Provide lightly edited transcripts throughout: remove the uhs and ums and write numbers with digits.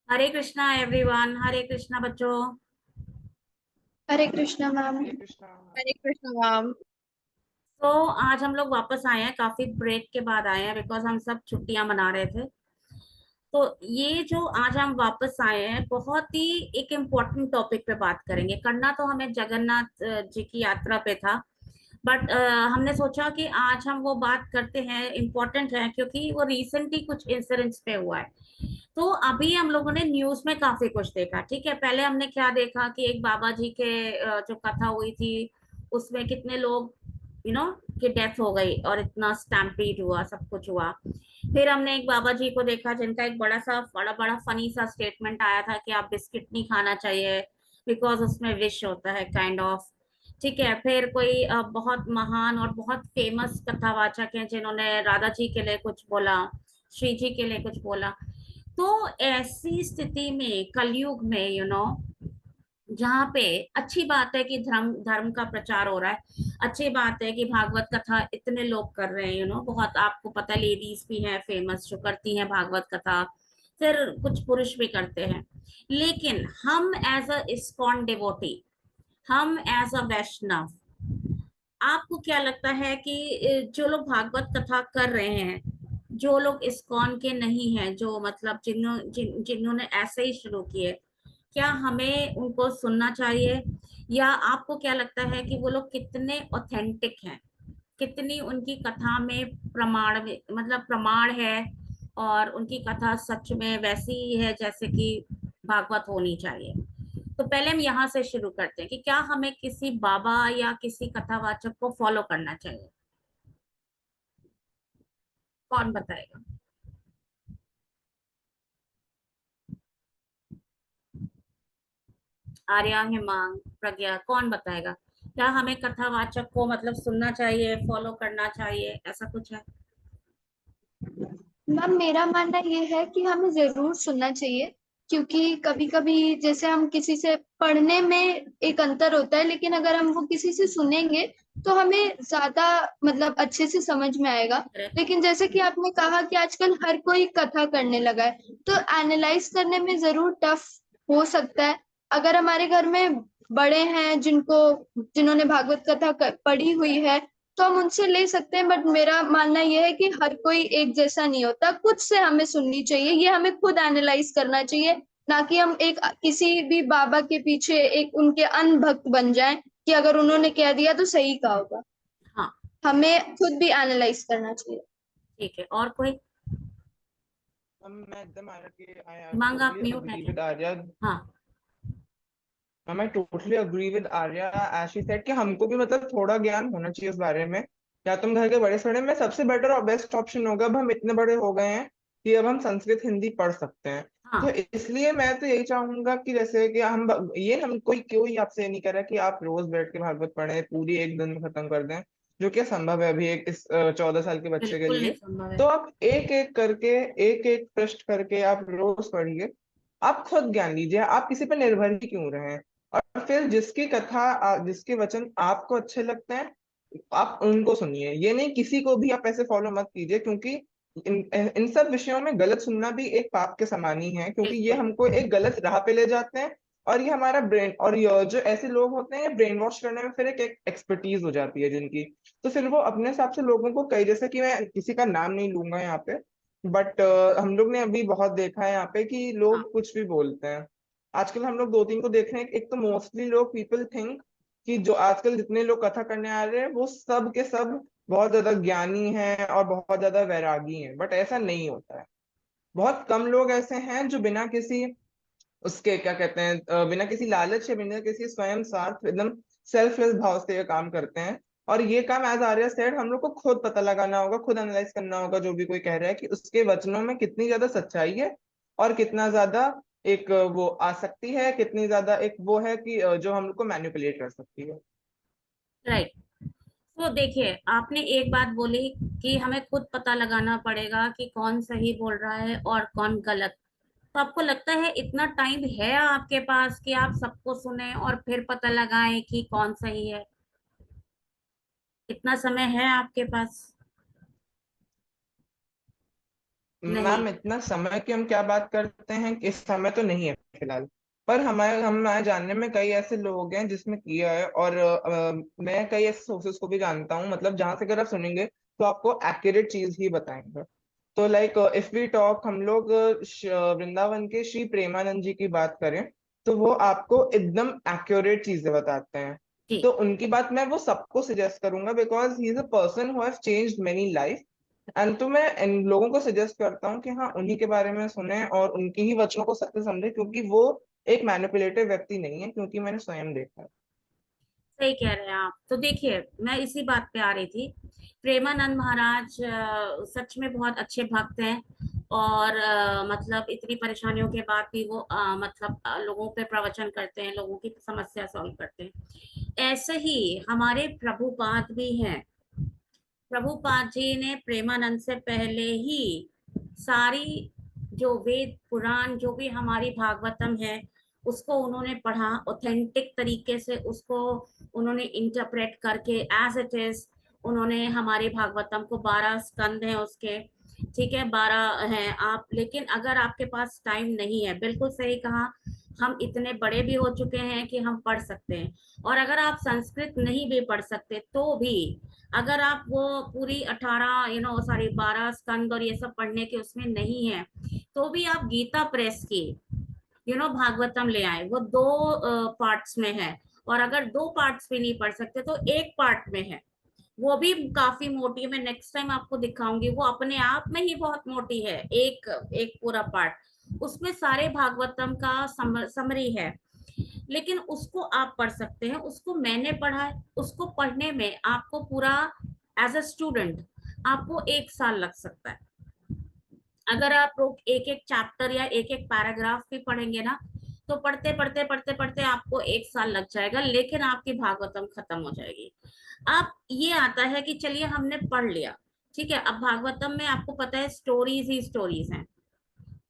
हरे Krishna everyone. हरे कृष्णा बच्चों। हरे Krishna ma'am. हरे कृष्णा। हरे Krishna ma'am. तो आज हम लोग वापस आए हैं, काफी ब्रेक के बाद आए हैं बिकॉज हम सब छुट्टियां मना रहे थे। तो ये जो आज हम वापस आए हैं, बहुत ही एक इम्पोर्टेंट टॉपिक पे बात करेंगे। करना तो हमें जगन्नाथ जी की यात्रा पे था, बट हमने सोचा कि आज हम वो बात करते हैं, इम्पोर्टेंट है क्योंकि वो रिसेंटली कुछ इंसिडेंट्स पे हुआ है। तो अभी हम लोगों ने न्यूज में काफी कुछ देखा। ठीक है, पहले हमने क्या देखा कि एक बाबा जी के जो कथा हुई थी, उसमें कितने लोग यू नो कि डेथ हो गई और इतना स्टैम्पीड हुआ, सब कुछ हुआ। फिर हमने एक बाबा जी को देखा जिनका एक बड़ा बड़ा फनी सा स्टेटमेंट आया था कि आप बिस्किट नहीं खाना चाहिए बिकॉज उसमें विश होता है, काइंड ऑफ। ठीक है, फिर कोई बहुत महान और बहुत फेमस कथावाचक हैं जिन्होंने राधा जी के लिए कुछ बोला, श्री जी के लिए कुछ बोला। तो ऐसी स्थिति में, कलयुग में, जहाँ पे अच्छी बात है कि धर्म धर्म का प्रचार हो रहा है, अच्छी बात है कि भागवत कथा इतने लोग कर रहे हैं, बहुत आपको पता है, लेडीज भी हैं फेमस जो करती हैं भागवत कथा, फिर कुछ पुरुष भी करते हैं। लेकिन हम एज अ इस्कॉन डिवोटी, हम एज अ वैष्णव, आपको क्या लगता है कि जो लोग भागवत कथा कर रहे हैं, जो लोग इस्कॉन के नहीं हैं, जो मतलब जिन्होंने ऐसे ही शुरू किए, क्या हमें उनको सुनना चाहिए? या आपको क्या लगता है कि वो लोग कितने ऑथेंटिक हैं, कितनी उनकी कथा में मतलब प्रमाण है, और उनकी कथा सच में वैसी ही है जैसे कि भागवत होनी चाहिए? तो पहले हम यहाँ से शुरू करते हैं कि क्या हमें किसी बाबा या किसी कथावाचक को फॉलो करना चाहिए? कौन बताएगा? आर्या, हिमांग, प्रज्ञा, कौन बताएगा? क्या हमें कथावाचक को मतलब सुनना चाहिए, फॉलो करना चाहिए, ऐसा कुछ है? मैम मेरा मानना ये है कि हमें जरूर सुनना चाहिए, क्योंकि कभी कभी जैसे हम किसी से पढ़ने में एक अंतर होता है, लेकिन अगर हम वो किसी से सुनेंगे तो हमें ज्यादा मतलब अच्छे से समझ में आएगा। लेकिन जैसे कि आपने कहा कि आजकल हर कोई कथा करने लगा है, तो एनालाइज करने में जरूर टफ हो सकता है। अगर हमारे घर में बड़े हैं जिन्होंने भागवत कथा पढ़ी हुई है, तो हम उनसे ले सकते हैं, बट मेरा मानना यह है कि हर कोई एक जैसा नहीं होता। कुछ से हमें सुननी चाहिए, ये हमें खुद एनालाइज करना चाहिए, ना कि हम एक किसी भी बाबा के पीछे एक उनके अनभक्त बन जाएं कि अगर उन्होंने कह दिया तो सही कहा होगा। हाँ, हमें खुद भी एनालाइज करना चाहिए। ठीक है। और कोई? मैं एकदम आई हिमांग, आप टोटली म्यूट है अग्री क्या? विद आर्या। हाँ। मैं totally agree with Arya. Ashi said कि हमको भी मतलब थोड़ा ज्ञान होना चाहिए उस बारे में। या तुम घर के बड़े से बड़े में सबसे बेटर और बेस्ट ऑप्शन होगा, अब हम इतने बड़े हो गए हैं कि अब हम संस्कृत हिंदी पढ़ सकते हैं। तो हाँ। इसलिए मैं तो यही चाहूंगा कि जैसे कि हम कोई आपसे ये नहीं कह रहा कि आप रोज बैठ के भागवत पढ़ें, पूरी एक दिन में खत्म कर दें, जो कि संभव है अभी एक इस 14 साल के बच्चे के बिल्कुल नहीं लिए। संभव है। तो आप एक एक करके, एक एक पृष्ठ करके आप रोज पढ़िए। आप खुद ज्ञान लीजिए, आप किसी पर निर्भर ही क्यों रहे। और फिर जिसकी कथा जिसके वचन आपको अच्छे लगते हैं, आप उनको सुनिए। ये नहीं किसी को भी आप ऐसे फॉलो मत कीजिए, क्योंकि इन इन सब विषयों में गलत सुनना भी एक पाप के समान ही है, क्योंकि ये बिल्कुल। हमको एक गलत राह पे ले जाते हैं। और ये हमारा ब्रेन, और ये जो ऐसे लोग होते हैं, ब्रेन वॉश करने में फिर एक एक्सपर्टीज हो जाती है जिनकी। तो फिर वो अपने हिसाब से लोगों को, कई जैसे कि मैं किसी का नाम नहीं लूंगा यहाँ पे, बट हम लोग ने अभी बहुत देखा है यहाँ पे कि हाँ। लोग कुछ भी बोलते हैं। आजकल हम लोग दो तीन को देख रहे हैं। एक तो मोस्टली लोग पीपल थिंक कि जो आजकल जितने लोग कथा करने आ रहे हैं वो सब के सब बहुत ज्यादा ज्ञानी हैं और बहुत ज्यादा वैरागी हैं, बट ऐसा नहीं होता है। बहुत कम लोग ऐसे हैं जो बिना किसी उसके क्या कहते हैं, बिना किसी लालच या बिना किसी स्वयं स्वार्थ, एकदम सेल्फलेस भाव से ये काम करते हैं। और ये काम एज आर्या सेड हम लोग को खुद पता लगाना होगा, खुद एनालाइज करना होगा जो भी कोई कह रहा है कि उसके वचनों में कितनी ज्यादा सच्चाई है और कितना ज्यादा एक वो आसक्ति है, कितनी ज्यादा एक वो है कि जो हम लोग को मैनिपुलेट कर सकती है। राइट। तो देखिए, आपने एक बात बोली कि हमें खुद पता लगाना पड़ेगा कि कौन सही बोल रहा है और कौन गलत। तो आपको लगता है इतना टाइम है आपके पास कि आप सबको सुने और फिर पता लगाएं कि कौन सही है? इतना समय है आपके पास? नहीं। मैम इतना समय की हम क्या बात करते हैं, इस समय तो नहीं है फिलहाल। पर हमारे जानने में कई ऐसे लोग हैं जिसमें किया है, और मैं कई ऐसे सोर्सेस को भी जानता हूँ, मतलब जहां से अगर आप सुनेंगे तो आपको एक्यूरेट चीज ही बताएंगे। तो लाइक इफ वी टॉक, हम लोग वृंदावन के श्री प्रेमानंद जी की बात करें, तो वो आपको एकदम एक्यूरेट चीजें बताते हैं। जी। तो उनकी बात मैं वो सबको सजेस्ट करूंगा, because he is a person who have changed many life. And तो मैं इन लोगों को सजेस्ट करता हूँ कि हाँ, उन्हीं के बारे में सुने और उनकी ही वचनों को सत्य समझे, क्योंकि वो एक मैनिपुलेटिव व्यक्ति नहीं है, क्योंकि मैंने स्वयं देखा है। सही कह रहे हैं आप। तो देखिए, मैं इसी बात पे आ रही थी। प्रेमानंद महाराज सच में बहुत अच्छे भक्त हैं। और मतलब इतनी परेशानियों के बाद भी वो मतलब लोगों पे प्रवचन करते हैं, लोगों की समस्या सॉल्व करते हैं। ऐसे ही हमारे प्रभुपाद भी हैं। प्रभुपाद जी ने प्रेमानंद से पहले ही सारी जो वेद पुराण, जो भी हमारी भागवतम है, उसको उन्होंने पढ़ा ऑथेंटिक तरीके से, उसको उन्होंने इंटरप्रेट करके एज इट इज उन्होंने हमारे भागवतम को 12 स्कंद हैं उसके, ठीक है, 12 हैं आप। लेकिन अगर आपके पास टाइम नहीं है, बिल्कुल सही कहा, हम इतने बड़े भी हो चुके हैं कि हम पढ़ सकते हैं। और अगर आप संस्कृत नहीं भी पढ़ सकते तो भी, अगर आप वो पूरी 18 सॉरी 12 स्कंद और ये सब पढ़ने के उसमें नहीं है, तो भी आप गीता प्रेस की भागवतम ले आए। वो 2 पार्ट्स में है। और अगर 2 पार्ट्स भी नहीं पढ़ सकते तो एक पार्ट में है, वो भी काफी मोटी है। मैं नेक्स्ट टाइम आपको दिखाऊंगी, वो अपने आप में ही बहुत मोटी है। एक एक पूरा पार्ट, उसमें सारे भागवतम का समरी है। लेकिन उसको आप पढ़ सकते हैं, उसको मैंने पढ़ा है। उसको पढ़ने में आपको पूरा, एज अ स्टूडेंट, आपको 1 साल लग सकता है। अगर आप एक एक चैप्टर या एक एक पैराग्राफ भी पढ़ेंगे ना, तो पढ़ते पढ़ते पढ़ते पढ़ते आपको 1 साल लग जाएगा, लेकिन आपकी भागवतम खत्म हो जाएगी। अब ये आता है कि चलिए हमने पढ़ लिया, ठीक है, अब भागवतम में आपको पता है स्टोरीज ही स्टोरीज हैं,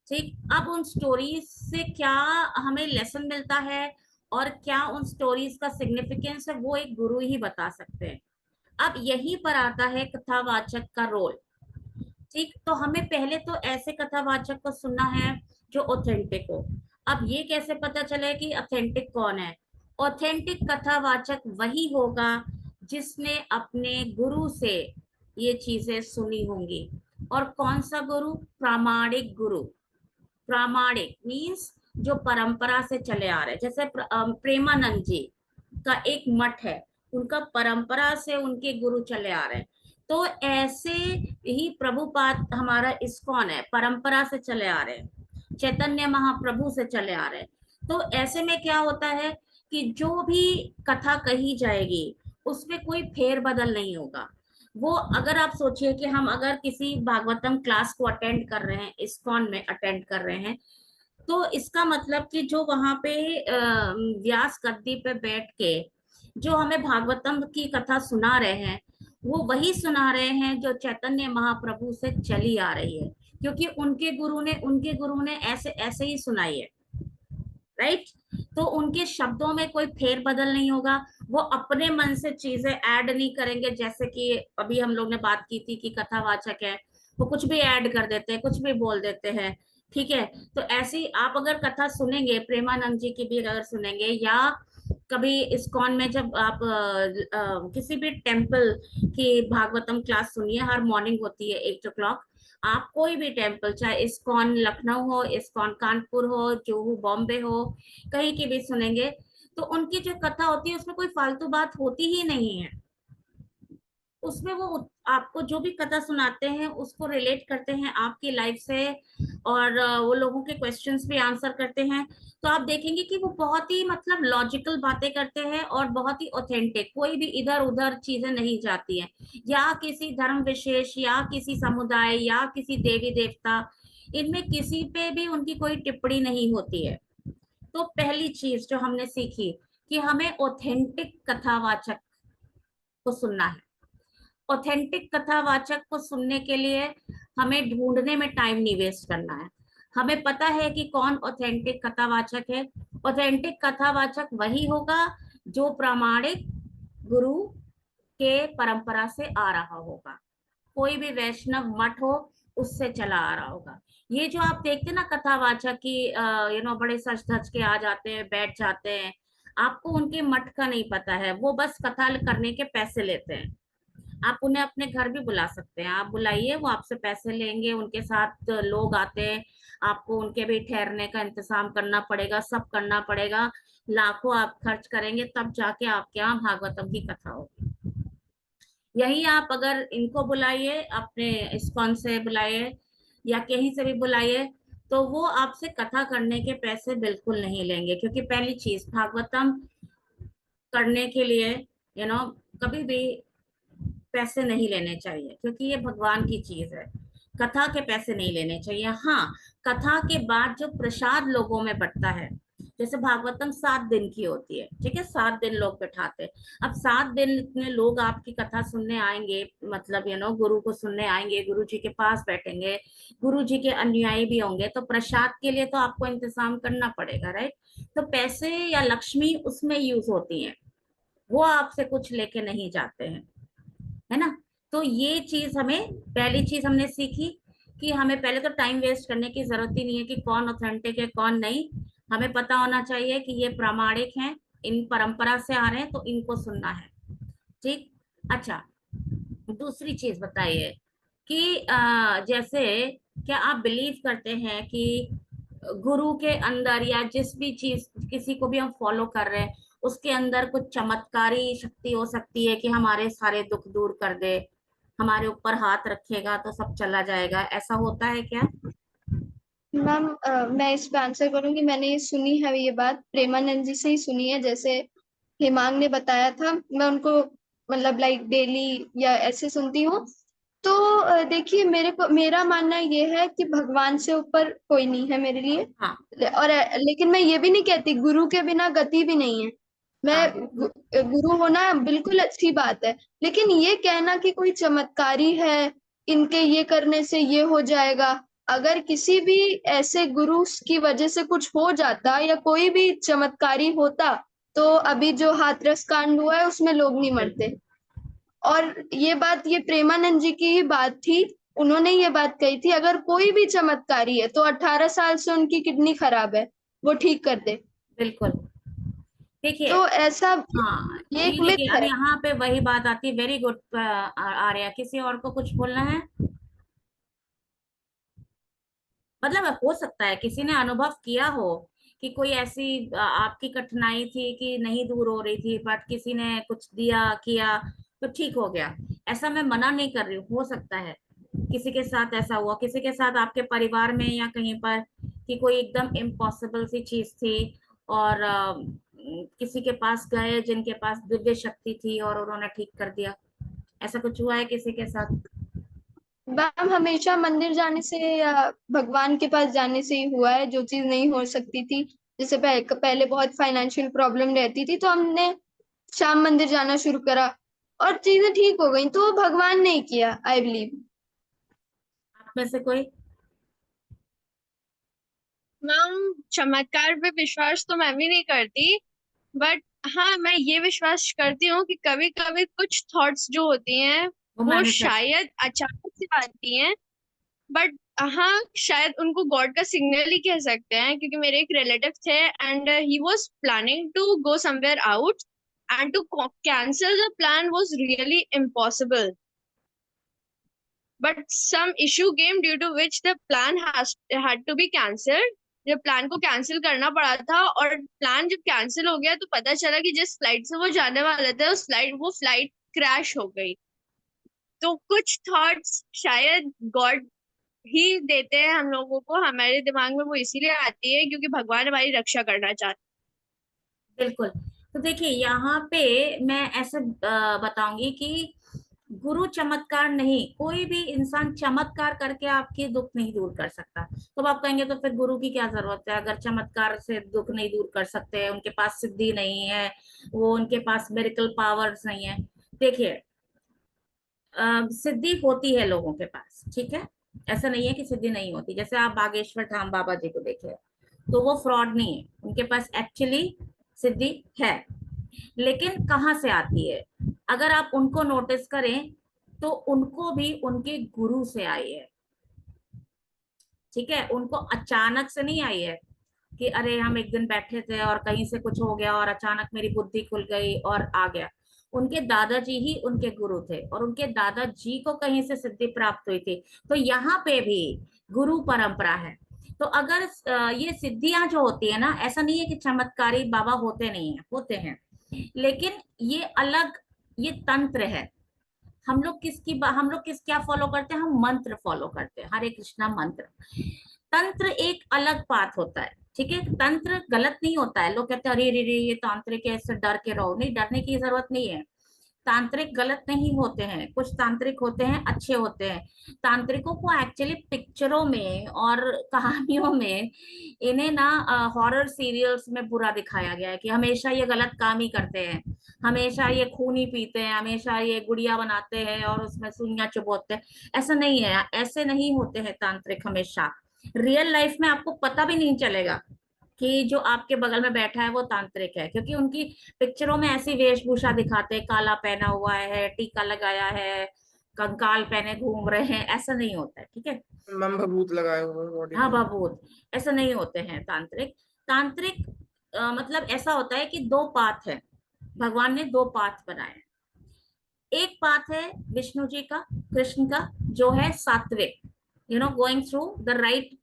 ठीक। अब उन स्टोरीज से क्या हमें लेसन मिलता है और क्या उन स्टोरीज का सिग्निफिकेंस है, वो एक गुरु ही बता सकते हैं। अब यहीं पर आता है कथावाचक का रोल, ठीक। तो हमें पहले तो ऐसे कथावाचक को सुनना है जो ऑथेंटिक हो। अब ये कैसे पता चले कि ऑथेंटिक कौन है? ऑथेंटिक कथावाचक वही होगा जिसने अपने गुरु से ये चीजें सुनी होंगी। और कौन सा गुरु? प्रामाणिक गुरु। प्रामाणिक मीन्स जो परंपरा से चले आ रहे हैं। जैसे प्रेमानंद जी का एक मठ है, उनका परंपरा से उनके गुरु चले आ रहे हैं। तो ऐसे ही प्रभुपाद हमारा इस्कॉन है, परंपरा से चले आ रहे हैं, चैतन्य महाप्रभु से चले आ रहे हैं। तो ऐसे में क्या होता है कि जो भी कथा कही जाएगी उसमें कोई फेर बदल नहीं होगा। वो, अगर आप सोचिए कि हम अगर किसी भागवतम क्लास को अटेंड कर रहे हैं, इस्कॉन में अटेंड कर रहे हैं, तो इसका मतलब कि जो वहां पे व्यास गद्दी पे बैठ के जो हमें भागवतम की कथा सुना रहे हैं, वो वही सुना रहे हैं जो चैतन्य महाप्रभु से चली आ रही है। क्योंकि उनके गुरु ने ऐसे ऐसे ही सुनाई है, राइट। तो उनके शब्दों में कोई फेर बदल नहीं होगा। वो अपने मन से चीजें ऐड नहीं करेंगे। जैसे कि अभी हम लोग ने बात की थी कि कथावाचक है, वो कुछ भी ऐड कर देते हैं, कुछ भी बोल देते हैं, ठीक है। तो ऐसे ही आप अगर कथा सुनेंगे, प्रेमानंद जी की भी अगर सुनेंगे, या कभी इस्कॉन में जब आप किसी भी टेम्पल की भागवतम क्लास सुनिए, हर मॉर्निंग होती है 8 o'clock। आप कोई भी टेम्पल, चाहे इस्कॉन लखनऊ हो, इस्कॉन कानपुर हो, जुहू बॉम्बे हो, कहीं की भी सुनेंगे, तो उनकी जो कथा होती है उसमें कोई फालतू बात होती ही नहीं है। उसमें वो आपको जो भी कथा सुनाते हैं उसको रिलेट करते हैं आपकी लाइफ से। और वो लोगों के क्वेश्चंस भी आंसर करते हैं। तो आप देखेंगे कि वो बहुत ही मतलब लॉजिकल बातें करते हैं और बहुत ही ऑथेंटिक, कोई भी इधर उधर चीजें नहीं जाती हैं, या किसी धर्म विशेष या किसी समुदाय या किसी देवी देवता, इनमें किसी पे भी उनकी कोई टिप्पणी नहीं होती है। तो पहली चीज जो हमने सीखी कि हमें ऑथेंटिक कथावाचक को सुनना है। ऑथेंटिक कथावाचक को सुनने के लिए हमें ढूंढने में टाइम नहीं वेस्ट करना है। हमें पता है कि कौन ऑथेंटिक कथावाचक है। ऑथेंटिक कथावाचक वही होगा जो प्रामाणिक गुरु के परंपरा से आ रहा होगा। कोई भी वैष्णव मठ हो, उससे चला आ रहा होगा। ये जो आप देखते ना कथावाचक की बड़े सज धज के आ जाते हैं, बैठ जाते हैं, आपको उनके मठ का नहीं पता है, वो बस कथा करने के पैसे लेते हैं। आप उन्हें अपने घर भी बुला सकते हैं, आप बुलाइए, वो आपसे पैसे लेंगे, उनके साथ लोग आते हैं, आपको उनके भी ठहरने का इंतजाम करना पड़ेगा, सब करना पड़ेगा, लाखों आप खर्च करेंगे तब जाके आपके यहाँ भागवतम की कथा होगी। यही आप अगर इनको बुलाइए, अपने इस्कॉन से बुलाइए या कहीं से भी बुलाइए, तो वो आपसे कथा करने के पैसे बिल्कुल नहीं लेंगे, क्योंकि पहली चीज भागवतम करने के लिए कभी भी पैसे नहीं लेने चाहिए, क्योंकि ये भगवान की चीज है। कथा के पैसे नहीं लेने चाहिए। हाँ, कथा के बाद जो प्रसाद लोगों में बंटता है, जैसे भागवतम 7 दिन की होती है, ठीक है, 7 दिन लोग बैठाते हैं। अब 7 दिन इतने लोग आपकी कथा सुनने आएंगे, मतलब गुरु को सुनने आएंगे, गुरु जी के पास बैठेंगे, गुरु जी के अनुयायी भी होंगे, तो प्रसाद के लिए तो आपको इंतजाम करना पड़ेगा, राइट। तो पैसे या लक्ष्मी उसमें यूज होती है, वो आपसे कुछ लेके नहीं जाते हैं, है ना। तो ये चीज हमें, पहली चीज हमने सीखी कि हमें पहले तो टाइम वेस्ट करने की जरूरत ही नहीं है कि कौन ऑथेंटिक है कौन नहीं। हमें पता होना चाहिए कि ये प्रामाणिक हैं, इन परंपरा से आ रहे हैं, तो इनको सुनना है, ठीक। अच्छा, दूसरी चीज बताइए कि जैसे क्या आप बिलीव करते हैं कि गुरु के अंदर या जिस भी चीज, किसी को भी हम फॉलो कर रहे हैं, उसके अंदर कुछ चमत्कारी शक्ति हो सकती है कि हमारे सारे दुख दूर कर दे, हमारे ऊपर हाथ रखेगा तो सब चला जाएगा, ऐसा होता है क्या? मैम मैं इस पे आंसर करूंगी। मैंने ये सुनी है, ये बात प्रेमानंद जी से ही सुनी है। जैसे हिमांग ने बताया था, मैं उनको मतलब लाइक डेली या ऐसे सुनती हूँ। तो देखिए, मेरा मानना ये है कि भगवान से ऊपर कोई नहीं है मेरे लिए। हाँ। और लेकिन मैं ये भी नहीं कहती गुरु के बिना गति भी नहीं है। मैं हाँ। गुरु होना बिल्कुल अच्छी बात है, लेकिन ये कहना कि कोई चमत्कारी है, इनके ये करने से ये हो जाएगा। अगर किसी भी ऐसे गुरु की वजह से कुछ हो जाता या कोई भी चमत्कारी होता, तो अभी जो हाथरस कांड हुआ है उसमें लोग नहीं मरते। बिल्कुल। और ये बात, ये प्रेमानंद जी की ही बात थी। उन्होंने ये बात कही थी, अगर कोई भी चमत्कारी है तो 18 साल से उनकी किडनी खराब है, वो ठीक कर दे। बिल्कुल। देखिए, तो ऐसा, हाँ, ये एक ये देखिए, मिथ अब है। यहाँ पे वही बात आती है। वेरी गुड आर्या, किसी और को कुछ बोलना है? मतलब हो सकता है किसी ने अनुभव किया हो कि कोई ऐसी आपकी कठिनाई थी कि नहीं दूर हो रही थी, बट किसी ने कुछ दिया किया तो ठीक हो गया। ऐसा मैं मना नहीं कर रही हूँ, हो सकता है किसी के साथ ऐसा हुआ, किसी के साथ आपके परिवार में या कहीं पर, कि कोई एकदम इम्पॉसिबल सी चीज थी और किसी के पास गए जिनके पास दिव्य शक्ति थी और उन्होंने ठीक कर दिया। ऐसा कुछ हुआ है किसी के साथ? मैम हमेशा मंदिर जाने से या भगवान के पास जाने से ही हुआ है, जो चीज नहीं हो सकती थी। जैसे पहले बहुत फाइनेंशियल प्रॉब्लम रहती थी, तो हमने शाम मंदिर जाना शुरू करा और चीजें ठीक हो गई। तो वो भगवान ने ही किया, आई बिलीव। आप में से कोई? मैम, चमत्कार पे विश्वास तो मैं भी नहीं करती, बट हाँ, मैं ये विश्वास करती हूँ कि कभी कभी कुछ थॉट्स जो होती हैं वो वो मैनिफेस्ट। शायद अचानक से आती हैं। बट हाँ, शायद उनको गॉड का सिग्नल ही कह सकते हैं, क्योंकि मेरे एक रिलेटिव थे and he was planning to go somewhere out and to cancel the plan was really impossible, but some issue came due to which the plan had to be cancelled. जब plan को cancel करना पड़ा था और plan जब cancel हो गया, तो पता चला कि जिस फ्लाइट से वो जाने वाले थे वो फ्लाइट क्रैश हो गई। तो कुछ थॉट्स शायद गॉड ही देते हैं हम लोगों को, हमारे दिमाग में वो इसीलिए आती है क्योंकि भगवान हमारी रक्षा करना चाहते बिल्कुल। तो देखिए यहाँ पे मैं ऐसे बताऊंगी कि गुरु चमत्कार नहीं, कोई भी इंसान चमत्कार करके आपके दुख नहीं दूर कर सकता। तो आप कहेंगे तो फिर गुरु की क्या जरूरत है, अगर चमत्कार से दुख नहीं दूर कर सकते, उनके पास सिद्धि नहीं है, वो उनके पास मेरिकल पावर्स नहीं है। देखिए, सिद्धि होती है लोगों के पास, ठीक है, ऐसा नहीं है कि सिद्धि नहीं होती। जैसे आप बागेश्वर धाम बाबा जी को देखिए, तो वो फ्रॉड नहीं है, उनके पास एक्चुअली सिद्धि है। लेकिन कहाँ से आती है? अगर आप उनको नोटिस करें तो उनको भी उनके गुरु से आई है। ठीक है, उनको अचानक से नहीं आई है कि अरे हम एक दिन बैठे थे और कहीं से कुछ हो गया और अचानक मेरी बुद्धि खुल गई और आ गया। उनके दादाजी ही उनके गुरु थे और उनके दादाजी को कहीं से सिद्धि प्राप्त हुई थी। तो यहाँ पे भी गुरु परंपरा है। तो अगर ये सिद्धियां जो होती है ना, ऐसा नहीं है कि चमत्कारी बाबा होते नहीं है, होते हैं, लेकिन ये अलग, ये तंत्र है। हम लोग किस क्या फॉलो करते हैं, हम मंत्र फॉलो करते हैं, हरे कृष्णा मंत्र। तंत्र एक अलग पाथ होता है, ठीक है। तंत्र गलत नहीं होता है, लोग कहते हैं अरे रे रे ये तांत्रिक है, इससे डर के रहो। नहीं, डरने की जरूरत नहीं है। तांत्रिक गलत नहीं होते हैं, कुछ तांत्रिक होते हैं अच्छे होते हैं। तांत्रिकों को एक्चुअली पिक्चरों में और कहानियों में इन्हें ना हॉरर सीरियल्स में बुरा दिखाया गया है कि हमेशा ये गलत काम ही करते हैं, हमेशा ये खून ही पीते हैं, हमेशा ये गुड़िया बनाते हैं और उसमें सुइयां चुभोते हैं। ऐसा नहीं है, ऐसे नहीं होते हैं तांत्रिक। हमेशा रियल लाइफ में आपको पता भी नहीं चलेगा कि जो आपके बगल में बैठा है वो तांत्रिक है, क्योंकि उनकी पिक्चरों में ऐसी वेशभूषा दिखाते हैं, काला पहना हुआ है, टीका लगाया है, कंकाल पहने घूम रहे हैं। ऐसा नहीं होता है, ठीक है। मम भभूत लगाए हुए बॉडी हाँ, में। बभूत, ऐसा नहीं होते हैं तांत्रिक। तांत्रिक मतलब ऐसा होता है कि दो पाथ है, भगवान ने दो पाथ बनाए हैं। एक पाथ है विष्णु जी का, कृष्ण का, जो है सात्विक, गोइंग थ्रू द राइट,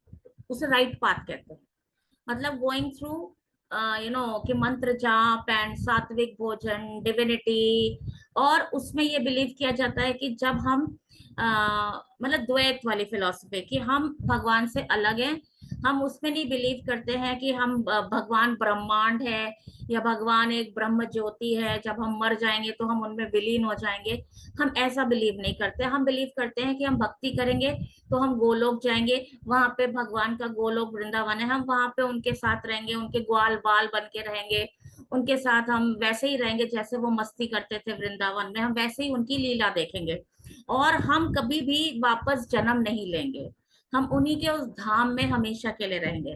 उसे राइट पाथ कहते हैं। मतलब गोइंग थ्रू कि मंत्र जाप एंड सात्विक भोजन, डिविनिटी। और उसमें ये बिलीव किया जाता है कि जब हम मतलब द्वैत वाली फिलॉसफी, कि हम भगवान से अलग हैं। हम उसमें नहीं बिलीव करते हैं कि हम भगवान ब्रह्मांड है या भगवान एक ब्रह्म ज्योति है, जब हम मर जाएंगे तो हम उनमें विलीन हो जाएंगे। हम ऐसा बिलीव नहीं करते। हम बिलीव करते हैं कि हम भक्ति करेंगे तो हम गोलोक जाएंगे, वहां पे भगवान का गोलोक वृंदावन है, हम वहां पे उनके साथ रहेंगे, उनके ग्वाल बाल बन के रहेंगे, उनके साथ हम वैसे ही रहेंगे जैसे वो मस्ती करते थे वृंदावन में, हम वैसे ही उनकी लीला देखेंगे। और हम कभी भी वापस जन्म नहीं लेंगे, हम उन्हीं के उस धाम में हमेशा के लिए रहेंगे।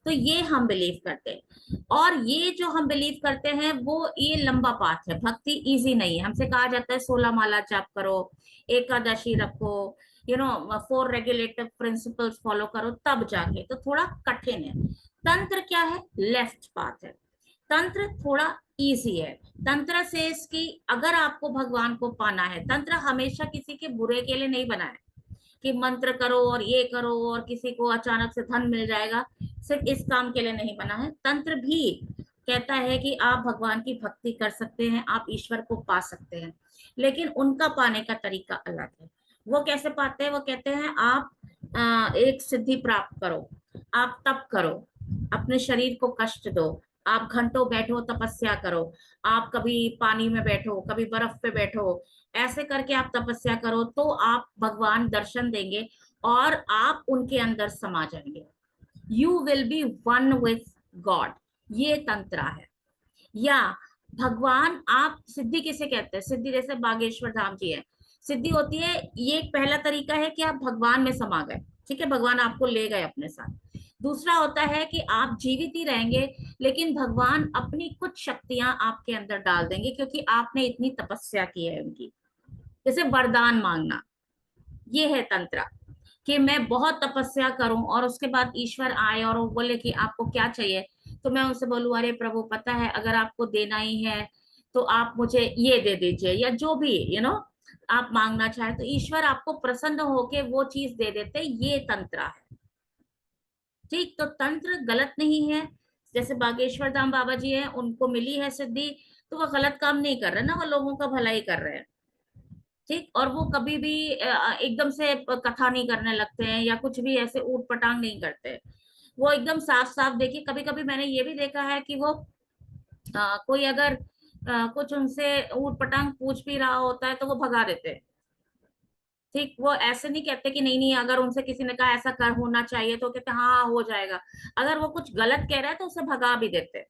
तो ये हम बिलीव करते हैं। और ये जो हम बिलीव करते हैं वो ये लंबा पाथ है, भक्ति इजी नहीं है। हमसे कहा जाता है 16 माला जाप करो, एकादशी रखो, 4 रेगुलेटिव प्रिंसिपल्स फॉलो करो, तब जाके, तो थोड़ा कठिन है। तंत्र क्या है, लेफ्ट पाथ है। तंत्र थोड़ा इजी है। तंत्र से इसकी, अगर आपको भगवान को पाना है, तंत्र हमेशा किसी के बुरे के लिए नहीं बना है कि मंत्र करो और ये करो और किसी को अचानक से धन मिल जाएगा, सिर्फ इस काम के लिए नहीं बना है। तंत्र भी कहता है कि आप भगवान की भक्ति कर सकते हैं, आप ईश्वर को पा सकते हैं, लेकिन उनका पाने का तरीका अलग है। वो कैसे पाते हैं, वो कहते हैं आप एक सिद्धि प्राप्त करो, आप तप करो, अपने शरीर को कष्ट दो, आप घंटों बैठो तपस्या करो, आप कभी पानी में बैठो, कभी बर्फ पे बैठो, ऐसे करके आप तपस्या करो, तो आप भगवान दर्शन देंगे और आप उनके अंदर समा जाएंगे। You will be one with God, ये तंत्र है। या भगवान, आप सिद्धि किसे कहते हैं, सिद्धि जैसे बागेश्वर धाम जी है, सिद्धि होती है, ये एक पहला तरीका है कि आप भगवान में समा गए, ठीक है, भगवान आपको ले गए अपने साथ। दूसरा होता है कि आप जीवित ही रहेंगे, लेकिन भगवान अपनी कुछ शक्तियां आपके अंदर डाल देंगे, क्योंकि आपने इतनी तपस्या की है उनकी। जैसे वरदान मांगना, ये है तंत्र, कि मैं बहुत तपस्या करूं और उसके बाद ईश्वर आए और वो बोले कि आपको क्या चाहिए, तो मैं उनसे बोलूं अरे प्रभु पता है, अगर आपको देना ही है तो आप मुझे ये दे दीजिए, या जो भी आप मांगना चाहे, तो ईश्वर आपको प्रसन्न होके वो चीज दे देते। ये तंत्र है, ठीक। तो तंत्र गलत नहीं है। जैसे बागेश्वर धाम बाबा जी हैं, उनको मिली है सिद्धि, तो वो गलत काम नहीं कर रहे ना, वो लोगों का भला ही कर रहे हैं, ठीक। और वो कभी भी एकदम से कथा नहीं करने लगते हैं या कुछ भी ऐसे ऊट पटांग नहीं करते। वो एकदम साफ साफ, देखिए कभी कभी मैंने ये भी देखा है कि वो कोई अगर कुछ उनसे ऊट पटांग पूछ भी रहा होता है तो वो भगा देते हैं, ठीक। वो ऐसे नहीं कहते कि नहीं नहीं, अगर उनसे किसी ने कहा ऐसा कर होना चाहिए तो कहते हाँ हो जाएगा। अगर वो कुछ गलत कह रहा है तो उसे भगा भी देते हैं।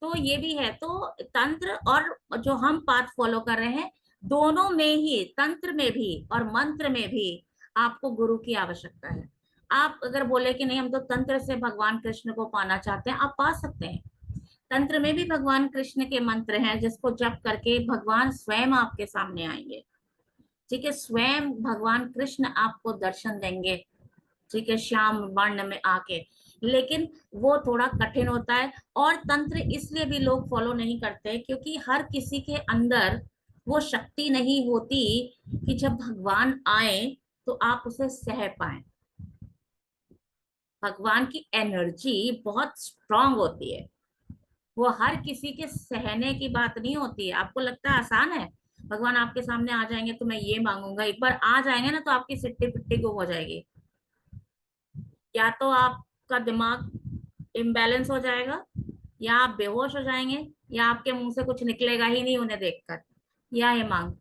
तो ये भी है। तो तंत्र और जो हम पाथ फॉलो कर रहे हैं, दोनों में ही, तंत्र में भी और मंत्र में भी आपको गुरु की आवश्यकता है। आप अगर बोले कि नहीं हम तो तंत्र से भगवान कृष्ण को पाना चाहते हैं, आप पा सकते हैं। तंत्र में भी भगवान कृष्ण के मंत्र हैं जिसको जप करके भगवान स्वयं आपके सामने आएंगे, ठीक है, स्वयं भगवान कृष्ण आपको दर्शन देंगे। ठीक है, श्याम वर्ण में आके, लेकिन वो थोड़ा कठिन होता है। और तंत्र इसलिए भी लोग फॉलो नहीं करते क्योंकि हर किसी के अंदर वो शक्ति नहीं होती कि जब भगवान आए तो आप उसे सह पाए। भगवान की एनर्जी बहुत स्ट्रांग होती है, वो हर किसी के सहने की बात नहीं होती है। आपको लगता है आसान है, भगवान आपके सामने आ जाएंगे तो मैं ये मांगूंगा, एक बार आ जाएंगे ना तो आपकी सिट्टी पिट्टी गुम हो जाएगी। या तो आपका दिमाग इम्बैलेंस हो जाएगा, या आप बेहोश हो जाएंगे, या आपके मुंह से कुछ निकलेगा ही नहीं उन्हें देखकर, या ये मांग।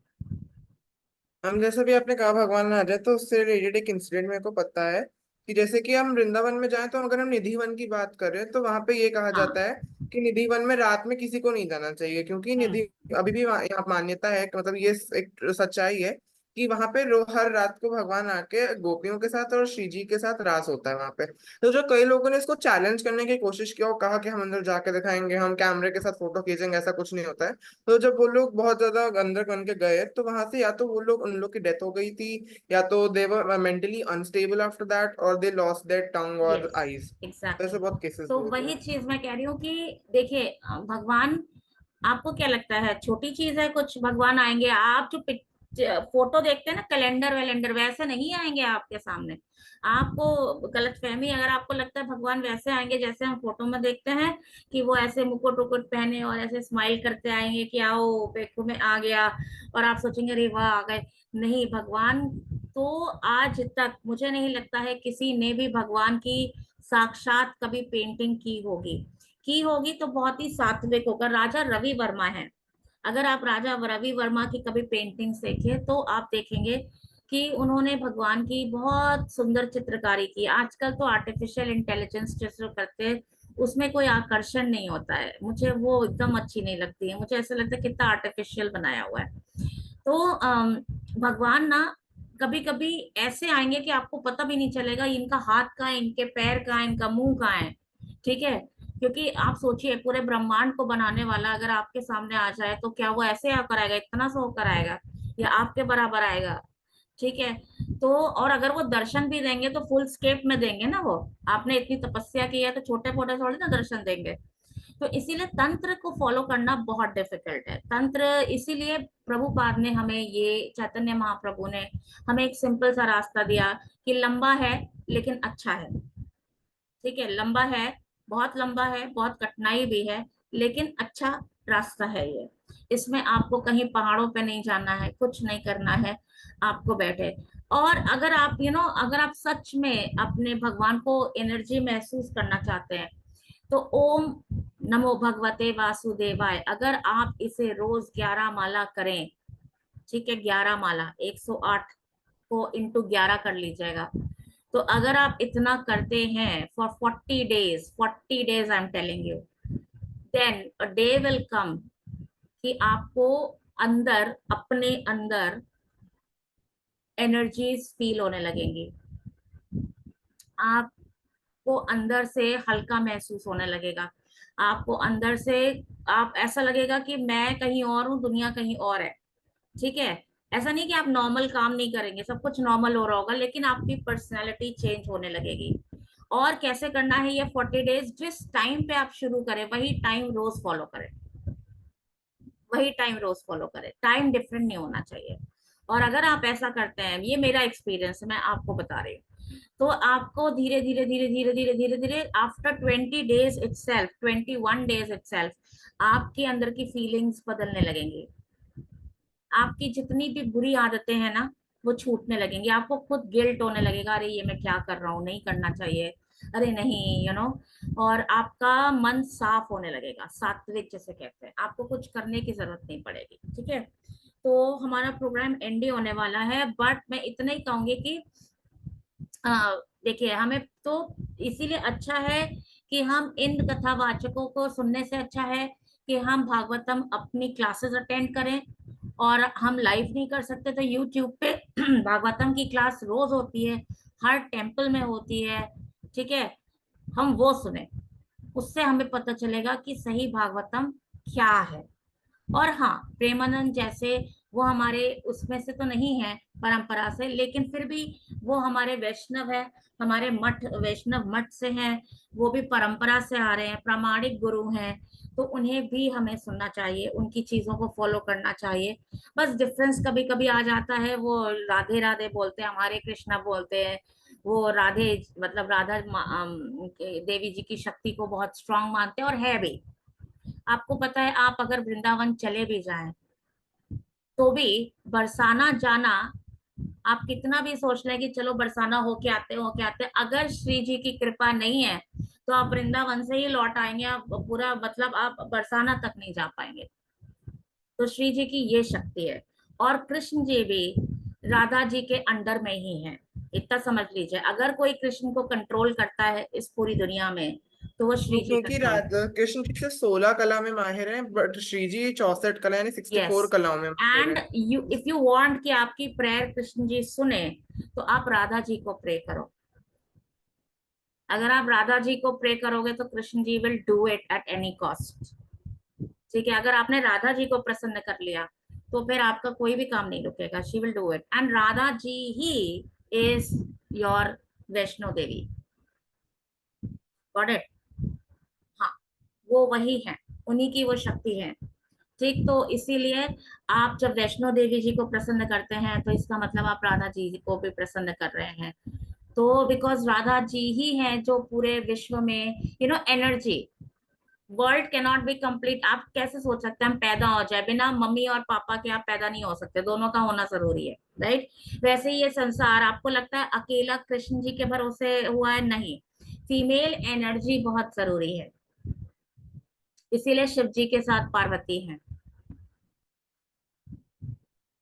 हम जैसे भी आपने कहा भगवान आ जाए, तो उससे रिलेटेड एक इंसिडेंट मेरे को पता है कि जैसे कि हम वृंदावन में जाएं, तो अगर हम निधि वन की बात करें तो वहां पे ये कहा हाँ। जाता है कि निधि वन में रात में किसी को नहीं जाना चाहिए, क्योंकि हम्म। निधि अभी भी यहाँ मान्यता है कि मतलब ये एक सच्चाई है कि वहां पे हर रात को भगवान आके गोपियों के साथ और श्री जी के साथ रास होता है वहां पे। तो जो कई लोगों ने इसको चैलेंज करने की कोशिश किया और कहा कि हम अंदर जाके दिखाएंगे, हम कैमरे के साथ फोटो खींचेंगे, ऐसा कुछ नहीं होता है। तो जब वो लोग बहुत ज्यादा अंदर बन के गए, तो वहां से या तो वो लोग उन लोग की डेथ हो गई थी, या तो दे वर मेंटली अनस्टेबल आफ्टर दैट, और दे लॉस्ट देयर टंग और यस, आईज। तो ऐसे एग्जैक्टली। बहुत केसेस तो भी होते वही हैं। चीज मैं कह रही हूँ कि देखिए, भगवान, आपको क्या लगता है छोटी चीज है कुछ भगवान आएंगे? आप जो फोटो देखते हैं ना, कैलेंडर वैलेंडर, वैसे नहीं आएंगे आपके सामने। आपको गलतफहमी, अगर आपको लगता है भगवान वैसे आएंगे जैसे हम फोटो में देखते हैं, कि वो ऐसे मुकुट उकुट पहने और ऐसे स्माइल करते आएंगे कि आओ देखो मैं आ गया, और आप सोचेंगे अरे वाह आ गए, नहीं। भगवान तो आज तक मुझे नहीं लगता है किसी ने भी भगवान की साक्षात कभी पेंटिंग की होगी तो बहुत ही सात्विक होगा। राजा रवि वर्मा है, अगर आप राजा रवि वर्मा की कभी पेंटिंग देखें तो आप देखेंगे कि उन्होंने भगवान की बहुत सुंदर चित्रकारी की। आजकल तो आर्टिफिशियल इंटेलिजेंस जिसको करते हैं उसमें कोई आकर्षण नहीं होता है, मुझे वो एकदम अच्छी नहीं लगती है, मुझे ऐसा लगता है कितना आर्टिफिशियल बनाया हुआ है। तो भगवान ना कभी कभी ऐसे आएंगे कि आपको पता भी नहीं चलेगा इनका हाथ कहाँ है, इनके पैर कहाँ है, इनका मुंह कहाँ है। ठीक है, क्योंकि आप सोचिए पूरे ब्रह्मांड को बनाने वाला अगर आपके सामने आ जाए तो क्या वो ऐसे आकर आएगा, इतना सा होकर आएगा, या आपके बराबर आएगा? ठीक है। तो और अगर वो दर्शन भी देंगे तो फुल स्केप में देंगे ना, वो आपने इतनी तपस्या की है तो छोटे मोटे थोड़ी ना दर्शन देंगे। तो इसीलिए तंत्र को फॉलो करना बहुत डिफिकल्ट है। तंत्र इसीलिए प्रभुपाद ने हमें, ये चैतन्य महाप्रभु ने हमें एक सिंपल सा रास्ता दिया कि लंबा है लेकिन अच्छा है। ठीक है, लंबा है, बहुत लंबा है, बहुत कठिनाई भी है, लेकिन अच्छा रास्ता है ये। इसमें आपको कहीं पहाड़ों पे नहीं जाना है, कुछ नहीं करना है, आपको बैठे। और अगर आप अगर आप सच में अपने भगवान को एनर्जी महसूस करना चाहते हैं तो ओम नमो भगवते वासुदेवाय, अगर आप इसे रोज 11 माला करें, ठीक है, 11 माला, 108 को इंटू 11 कर लीजिएगा। तो अगर आप इतना करते हैं for 40 days, 40 days I am telling you, then a day will come कि आपको अंदर, अपने अंदर एनर्जीज फील होने लगेंगी, आपको अंदर से हल्का महसूस होने लगेगा, आपको अंदर से आप ऐसा लगेगा कि मैं कहीं और हूँ, दुनिया कहीं और है। ठीक है, ऐसा नहीं कि आप नॉर्मल काम नहीं करेंगे, सब कुछ नॉर्मल हो रहा होगा, लेकिन आपकी पर्सनैलिटी चेंज होने लगेगी। और कैसे करना है ये 40 डेज? जिस टाइम पे आप शुरू करें वही टाइम रोज फॉलो करें, वही टाइम रोज फॉलो करें, टाइम डिफरेंट नहीं होना चाहिए। और अगर आप ऐसा करते हैं, ये मेरा एक्सपीरियंस है, मैं आपको बता रही हूँ, तो आपको धीरे धीरे धीरे धीरे धीरे धीरे धीरे after 20 days itself, 21 days itself, आपके अंदर की फीलिंग्स बदलने लगेंगी, आपकी जितनी भी बुरी आदतें हैं ना वो छूटने लगेंगी, आपको खुद गिल्ट होने लगेगा, अरे ये मैं क्या कर रहा हूँ, नहीं करना चाहिए, अरे नहीं, और आपका मन साफ होने लगेगा, सात्विक जिसे कहते हैं, आपको कुछ करने की जरूरत नहीं पड़ेगी। ठीक है, तो हमारा प्रोग्राम एंड ही होने वाला है, बट मैं इतना ही कहूंगी कि देखिए, हमें तो इसीलिए अच्छा है कि हम इन कथावाचकों को सुनने से अच्छा है कि हम भागवतम अपनी क्लासेस अटेंड करें। और हम लाइव नहीं कर सकते तो यूट्यूब पे भागवतम की क्लास रोज होती है, हर टेम्पल में होती है। ठीक है, हम वो सुने, उससे हमें पता चलेगा कि सही भागवतम क्या है। और हाँ, प्रेमानंद जैसे वो हमारे उसमें से तो नहीं है परंपरा से, लेकिन फिर भी वो हमारे वैष्णव है, हमारे मठ वैष्णव मठ से हैं, वो भी परंपरा से आ रहे हैं, प्रामाणिक गुरु हैं, तो उन्हें भी हमें सुनना चाहिए, उनकी चीजों को फॉलो करना चाहिए। बस डिफरेंस कभी कभी आ जाता है, वो राधे राधे बोलते हैं, हमारे कृष्णा बोलते हैं, वो राधे मतलब देवी जी की शक्ति को बहुत स्ट्रांग मानते हैं, और है भी। आपको पता है, आप अगर वृंदावन चले भी जाएं तो भी बरसाना जाना, आप कितना भी सोच लें कि चलो बरसाना होके आते, अगर श्री जी की कृपा नहीं है तो आप वृंदावन से ही लौट आएंगे, आप पूरा मतलब आप बरसाना तक नहीं जा पाएंगे। तो श्री जी की ये शक्ति है, और कृष्ण जी भी राधा जी के अंडर में ही है, इतना समझ लीजिए। अगर कोई कृष्ण को कंट्रोल करता है इस पूरी दुनिया में तो वो श्री जी क्योंकि कंट्रोल। राधा कृष्ण जी से 16 कला में माहिर हैं, बट श्री जी 64 कला यानी यस, 64 कलाओं में माहिर एंड हैं। यू इफ यू वांट कि आपकी प्रेयर कृष्ण जी सुने, तो आप राधा जी को प्रे करो। अगर आप राधा जी को प्रे करोगे तो Krishna ji will do it at any cost. ठीक है, अगर आपने राधा जी को प्रसन्न कर लिया तो फिर आपका कोई भी काम नहीं रुकेगा, she will do it, and Radha ji he is your Vaishno Devi. Got it? हाँ, वो वही है, उन्हीं की वो शक्ति है। ठीक, तो इसीलिए आप जब वैष्णो देवी जी को प्रसन्न करते हैं तो इसका मतलब आप राधा जी को भी प्रसन्न कर रहे हैं। तो बिकॉज राधा जी ही है जो पूरे विश्व में energy, world can not be complete. आप कैसे सोच सकते हैं हम पैदा हो जाए, बिना मम्मी और पापा के आप पैदा नहीं हो सकते, दोनों का होना जरूरी है, राइट? वैसे ही ये संसार आपको लगता है अकेला कृष्ण जी के भरोसे हुआ है? नहीं, फीमेल एनर्जी बहुत जरूरी है, इसीलिए शिव जी के साथ पार्वती है।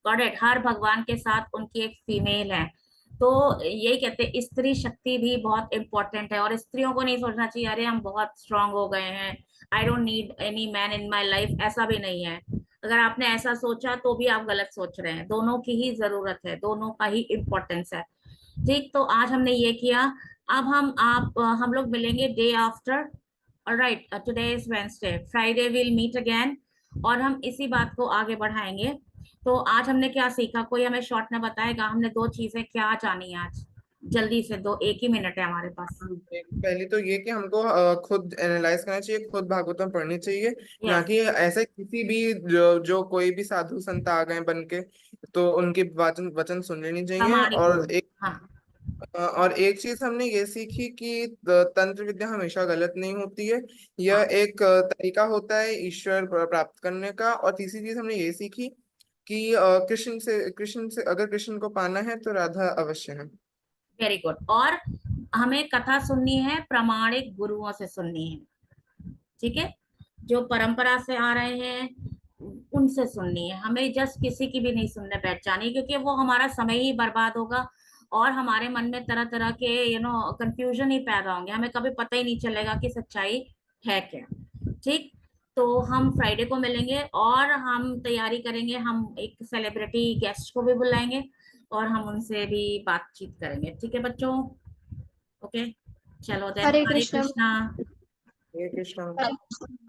Got it? हर भगवान के साथ उनकी एक फीमेल है। तो यही कहते हैं स्त्री शक्ति भी बहुत इंपॉर्टेंट है, और स्त्रियों को नहीं सोचना चाहिए अरे हम बहुत स्ट्रांग हो गए हैं, I don't need any man in my life, ऐसा भी नहीं है। अगर आपने ऐसा सोचा तो भी आप गलत सोच रहे हैं, दोनों की ही जरूरत है, दोनों का ही इम्पोर्टेंस है। ठीक, तो आज हमने ये किया। अब हम लोग मिलेंगे day after. Alright, today is Wednesday, Friday will meet again, और हम इसी बात को आगे बढ़ाएंगे। तो आज हमने क्या सीखा, कोई हमें शॉर्ट में बताएगा? हमने दो चीजें क्या जानी आज, जल्दी से, दो, एक ही मिनट है हमारे पास। पहली तो ये कि हमको खुद एनालाइज करना चाहिए, खुद भागवतम पढ़नी चाहिए, ना यस, कि ऐसे किसी भी जो कोई भी साधु संत आ गए बन के, तो उनके वचन वचन सुन लेनी चाहिए। प्रामाणिक गुरु। हाँ, और एक चीज हमने ये सीखी कि तंत्र विद्या हमेशा गलत नहीं होती है, हाँ, यह एक तरीका होता है ईश्वर प्राप्त करने का। और तीसरी चीज हमने ये सीखी कि कृष्ण से अगर कृष्ण को पाना है तो राधा अवश्य है। Very good. और हमें कथा सुननी है, प्रामाणिक गुरुओं से सुननी है, ठीक है? जो परंपरा से आ रहे हैं उनसे सुननी है, हमें जस्ट किसी की भी नहीं सुनने बैठ जानी, क्योंकि वो हमारा समय ही बर्बाद होगा, और हमारे मन में तरह तरह के कंफ्यूजन ही पैदा होंगे, हमें कभी पता ही नहीं चलेगा कि सच्चाई है क्या। ठीक, तो हम फ्राइडे को मिलेंगे, और हम तैयारी करेंगे, हम एक सेलिब्रिटी गेस्ट को भी बुलाएंगे, और हम उनसे भी बातचीत करेंगे। ठीक है बच्चों? ओके, चलो देन, हरे हरे कृष्ण। कृष्णा। ये कृष्ण। हरे कृष्ण।